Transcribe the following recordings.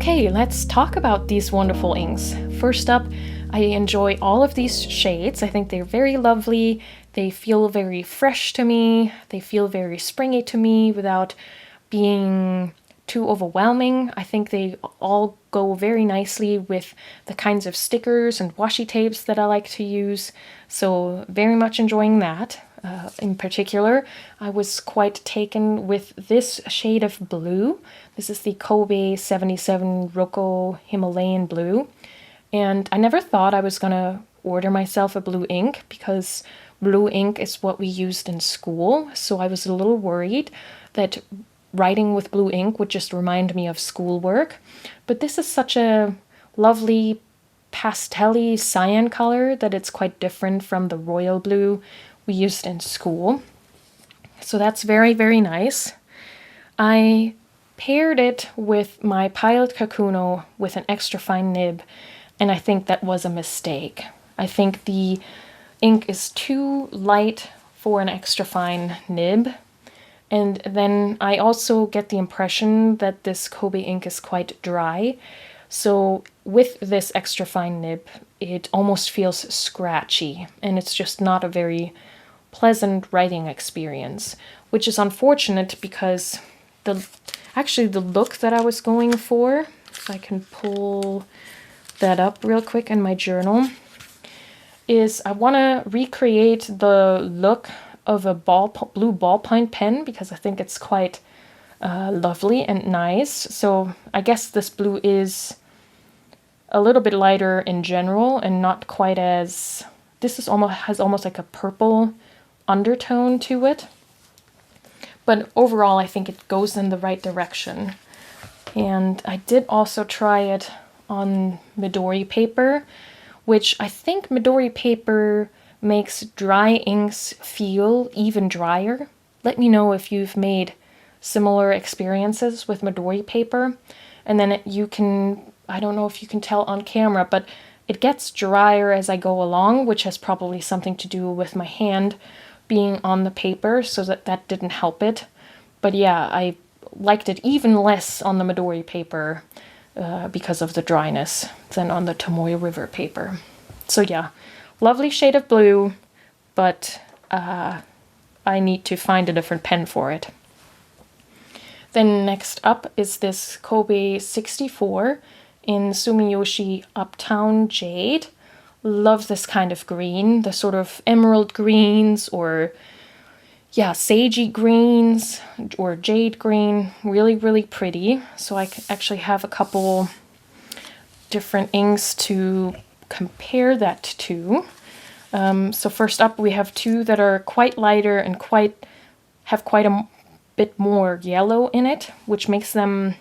Okay, let's talk about these wonderful inks. First up, I enjoy all of these shades. I think they're very lovely. They feel very fresh to me. They feel very springy to me without being too overwhelming. I think they all go very nicely with the kinds of stickers and washi tapes that I like to use. So very much enjoying that. In particular, I was quite taken with this shade of blue. This is the Kobe 77 Rokko Himalayan blue. And I never thought I was gonna order myself a blue ink because blue ink is what we used in school. So I was a little worried that writing with blue ink would just remind me of schoolwork. But this is such a lovely pastel-y cyan color that it's quite different from the royal blue we used in school. So that's very, very nice. I paired it with my Pilot Kakuno with an extra fine nib, and I think that was a mistake. I think the ink is too light for an extra fine nib. And then I also get the impression that this Kobe ink is quite dry. So with this extra fine nib, it almost feels scratchy, and it's just not a very pleasant writing experience, which is unfortunate because the look that I was going for, if I can pull that up real quick in my journal, is I want to recreate the look of a blue ballpoint pen because I think it's quite lovely and nice. So I guess this blue is a little bit lighter in general and not quite as, this is has almost like a purple undertone to it. But overall, I think it goes in the right direction. And I did also try it on Midori paper, which I think Midori paper makes dry inks feel even drier. Let me know if you've made similar experiences with Midori paper. And then you can, I don't know if you can tell on camera, but it gets drier as I go along, which has probably something to do with my hand being on the paper, so that didn't help it. But yeah, I liked it even less on the Midori paper because of the dryness than on the Tomoe River paper. So yeah, lovely shade of blue, but I need to find a different pen for it. Then next up is this Kobe 64 in Sumiyoshi Uptown Jade. Love this kind of green, the sort of emerald greens or sagey greens or jade green. Really, really pretty. So I actually have a couple different inks to compare that to. So first up, we have two that are quite lighter and have quite a bit more yellow in it, which makes them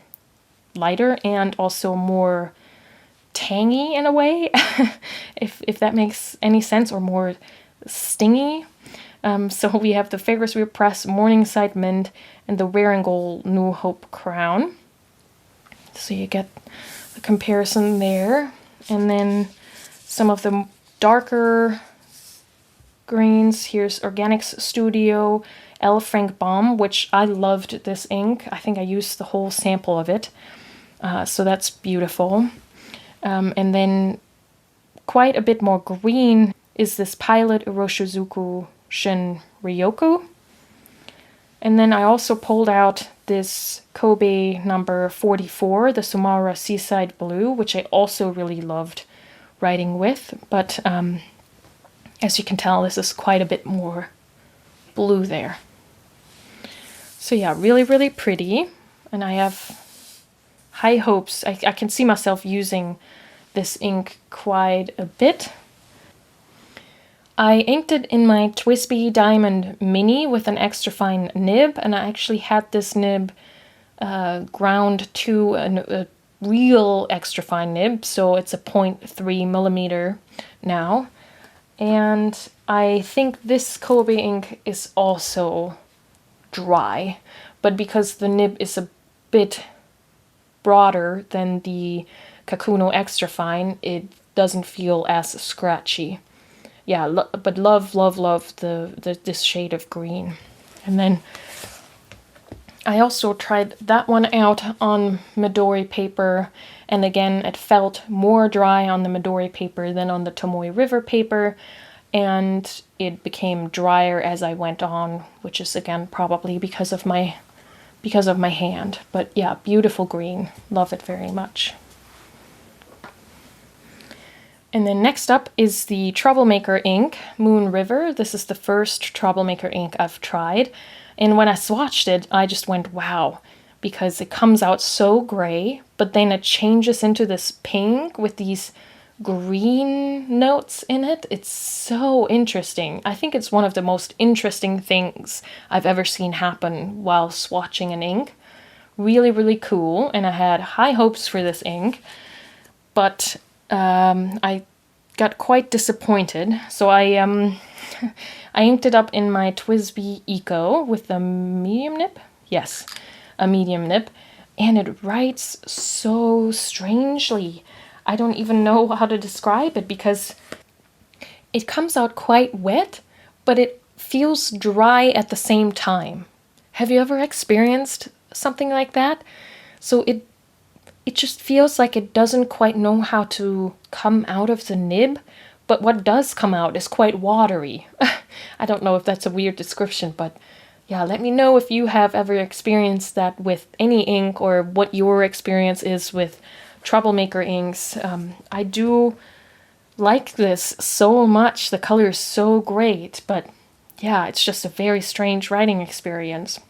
lighter and also more tangy in a way, if that makes any sense, or more stingy. So we have the Ferris Wheel Press Morningside Mint and the Wearingeul New Hope Crown. So you get a comparison there. And then some of the darker greens. Here's Organics Studio L. Frank Baum, which I loved this ink. I think I used the whole sample of it. So that's beautiful. And then quite a bit more green is this Pilot Iroshizuku Shin Ryoku. And then I also pulled out this Kobe number 44, the Sumara Seaside Blue, which I also really loved writing with. But as you can tell, this is quite a bit more blue there. So yeah, really, really pretty. And I have high hopes. I can see myself using this ink quite a bit. I inked it in my TWSBI Diamond Mini with an extra fine nib, and I actually had this nib ground to a real extra fine nib, so it's a 0.3 millimeter now. And I think this Kobe ink is also dry, but because the nib is a bit broader than the Kakuno Extra Fine, it doesn't feel as scratchy. Yeah, but love this shade of green. And then I also tried that one out on Midori paper, and again, it felt more dry on the Midori paper than on the Tomoe River paper, and it became drier as I went on, which is again probably because of my hand. But yeah, beautiful green. Love it very much. And then next up is the Troublemaker ink, Moon River. This is the first Troublemaker ink I've tried. And when I swatched it, I just went, wow, because it comes out so gray, but then it changes into this pink with these green notes in it. It's so interesting. I think it's one of the most interesting things I've ever seen happen while swatching an ink. Really, really cool. And I had high hopes for this ink, but I got quite disappointed. So I inked it up in my TWSBI Eco with a medium nib. Yes, a medium nib. And it writes so strangely. I don't even know how to describe it because it comes out quite wet, but it feels dry at the same time. Have you ever experienced something like that? So it just feels like it doesn't quite know how to come out of the nib, but what does come out is quite watery. I don't know if that's a weird description, but yeah, let me know if you have ever experienced that with any ink or what your experience is with Troublemaker inks. I do like this so much. The color is so great, but yeah, it's just a very strange writing experience.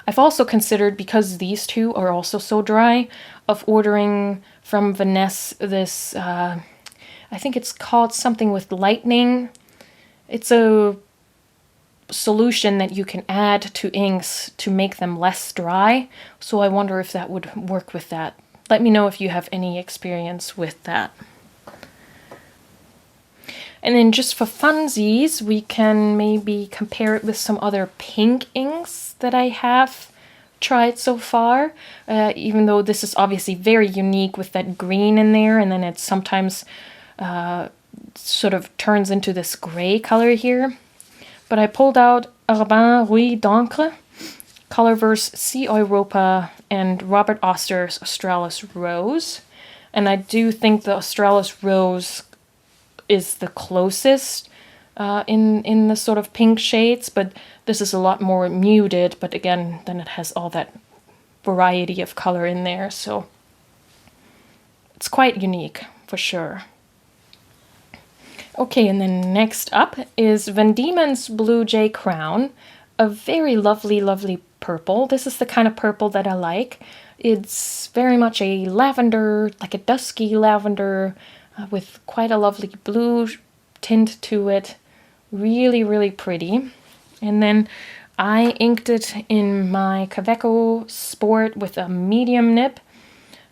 I've also considered, because these two are also so dry, of ordering from Vanessa this, I think it's called something with lightning. It's a solution that you can add to inks to make them less dry, so I wonder if that would work with that. Let me know if you have any experience with that. And then just for funsies, we can maybe compare it with some other pink inks that I have tried so far, even though this is obviously very unique with that green in there, and then it sometimes sort of turns into this gray color here. But I pulled out Urbain Rouille d'encre, Colorverse Sea Europa, and Robert Oster's Australis Rose. And I do think the Australis Rose is the closest in the sort of pink shades, but this is a lot more muted, but again, then it has all that variety of color in there, so it's quite unique for sure. Okay, and then next up is Van Diemen's Blue Jay Crown, a very lovely, lovely purple. This is the kind of purple that I like. It's very much a lavender, like a dusky lavender, with quite a lovely blue tint to it. Really, really pretty. And then I inked it in my Kaweco Sport with a medium nib.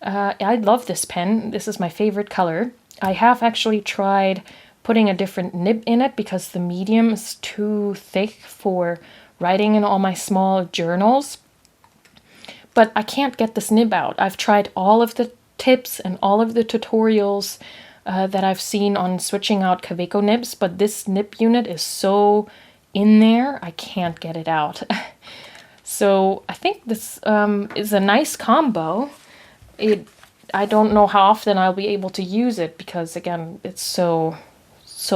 I love this pen. This is my favorite color. I have actually tried putting a different nib in it because the medium is too thick for writing in all my small journals. But I can't get this nib out. I've tried all of the tips and all of the tutorials that I've seen on switching out Kaweco nibs, but this nib unit is so in there, I can't get it out. So I think this is a nice combo. I don't know how often I'll be able to use it because, again, it's so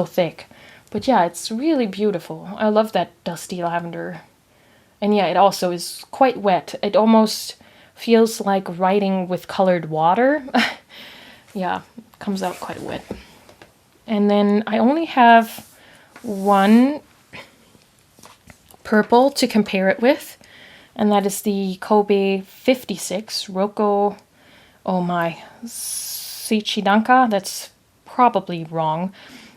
thick. But yeah, it's really beautiful. I love that dusty lavender. And yeah, it also is quite wet. It almost feels like writing with colored water. Yeah, it comes out quite wet. And then I only have one purple to compare it with, and that is the Kobe 56 Rokko. Oh my, Shichidanka. That's probably wrong.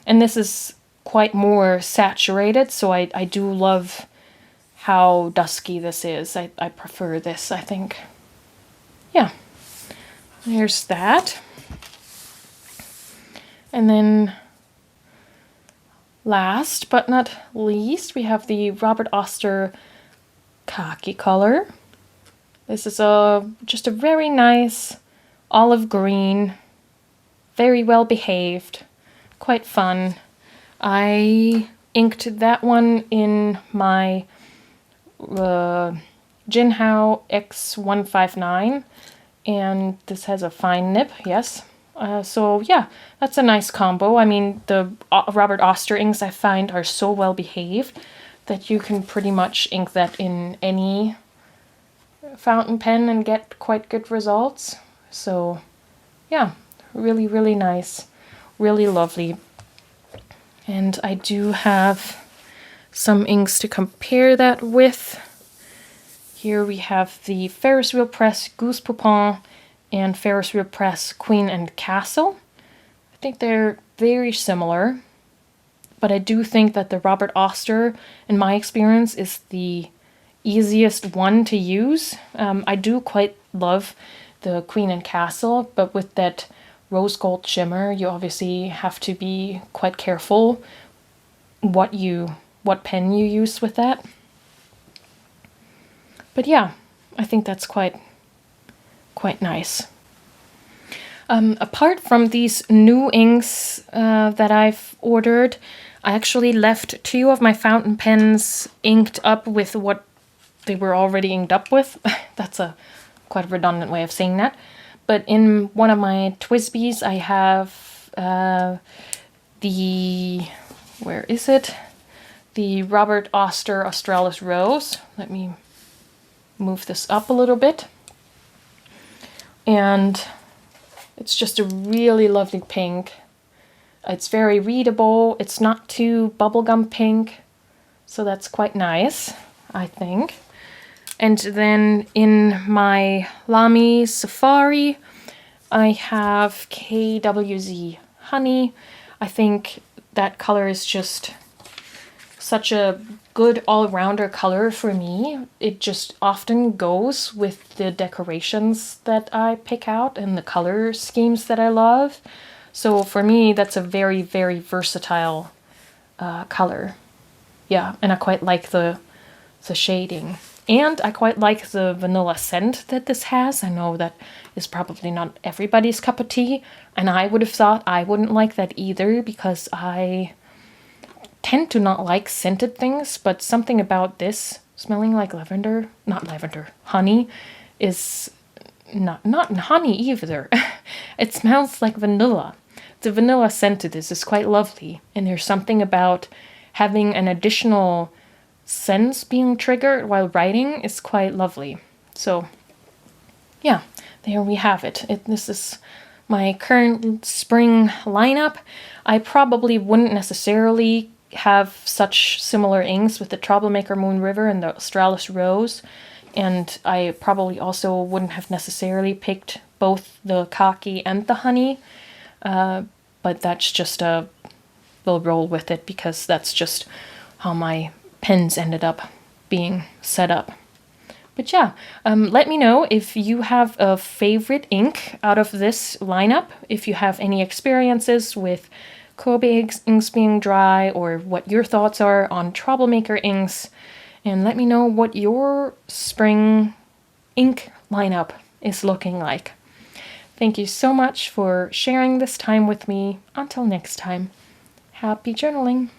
And this is quite more saturated, so I do love how dusky this is. I prefer this, I think. Yeah, there's that. And then last but not least, we have the Robert Oster Khaki color. This is just a very nice olive green, very well behaved, quite fun. I inked that one in my Jinhao X159, and this has a fine nib, yes. So yeah, that's a nice combo. I mean, the Robert Oster inks I find are so well behaved that you can pretty much ink that in any fountain pen and get quite good results. So yeah, really, really nice, really lovely. And I do have some inks to compare that with. Here we have the Ferris Wheel Press Goose Poupon and Ferris Wheel Press Queen and Castle. I think they're very similar, but I do think that the Robert Oster, in my experience, is the easiest one to use. I do quite love the Queen and Castle, but with that rose gold shimmer, you obviously have to be quite careful what pen you use with that. But yeah, I think that's quite nice. Apart from these new inks that I've ordered, I actually left 2 of my fountain pens inked up with what they were already inked up with. That's a quite redundant way of saying that. But in one of my TWSBIs, I have where is it? The Robert Oster Australis Rose. Let me move this up a little bit. And it's just a really lovely pink. It's very readable. It's not too bubblegum pink. So that's quite nice, I think. And then in my Lamy Safari, I have KWZ Honey. I think that color is just such a good all-rounder color for me. It just often goes with the decorations that I pick out and the color schemes that I love. So for me, that's a very, very versatile color. Yeah, and I quite like the shading. And I quite like the vanilla scent that this has. I know that is probably not everybody's cup of tea, and I would have thought I wouldn't like that either because I tend to not like scented things, but something about this smelling like lavender, not lavender, honey, is not honey either. It smells like vanilla. The vanilla scent of this is quite lovely, and there's something about having an additional sense being triggered while writing is quite lovely. So yeah, there we have it. This is my current spring lineup. I probably wouldn't necessarily have such similar inks with the Troublemaker Moon River and the Australis Rose, and I probably also wouldn't have necessarily picked both the Khaki and the Honey, but that's just we'll roll with it because that's just how my pens ended up being set up. But yeah, let me know if you have a favorite ink out of this lineup, if you have any experiences with Kobe inks being dry, or what your thoughts are on Troublemaker inks, and let me know what your spring ink lineup is looking like. Thank you so much for sharing this time with me. Until next time, happy journaling.